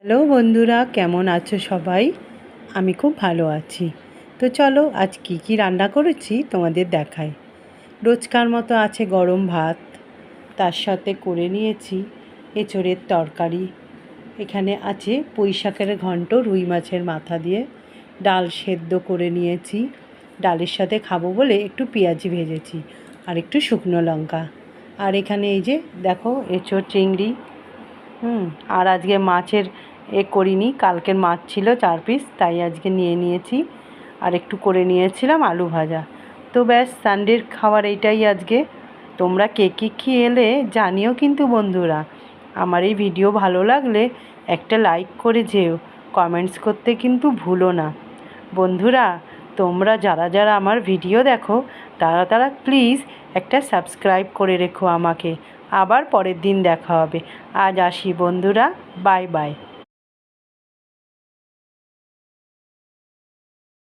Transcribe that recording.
Hello বন্ধুরা, কেমন আছো সবাই? আমি খুব ভালো আছি। তো চলো আজ কী রান্না করেছি তোমাদের দেখাই। রোজকার মতো আছে গরম ভাত, তার সাথে করে নিয়েছি এঁচোড়ের তরকারি। এখানে আছে পুঁই শাকের ঘন্ট রুই মাছের মাথা দিয়ে, ডাল সেদ্ধ করে নিয়েছি। ডালের সাথে খাবো বলে একটু পেঁয়াজি ভেজেছি আর একটু শুকনো লঙ্কা। আর এখানে এই যে দেখো এঁচোড় চিংড়ি। আর আজকে মাছের করিনি, কালকের মাছ ছিল 4 পিস, তাই আজকে নিয়ে নিয়েছি। আর একটু করে নিয়েছিলাম আলু ভাজা। তো ব্যাস, সানডের খাবার এইটাই আজকে। তোমরা কে কী খেলে জানিও কিন্তু বন্ধুরা। আমার এই ভিডিও ভালো লাগলে একটা লাইক করে যেও, কমেন্টস করতে কিন্তু ভুলো না বন্ধুরা। তোমরা যারা যারা আমার ভিডিও দেখো তারা প্লিজ একটা সাবস্ক্রাইব করে রেখো আমাকে। আবার পরের দিন দেখা হবে। আজ আসি বন্ধুরা, বাই বাই।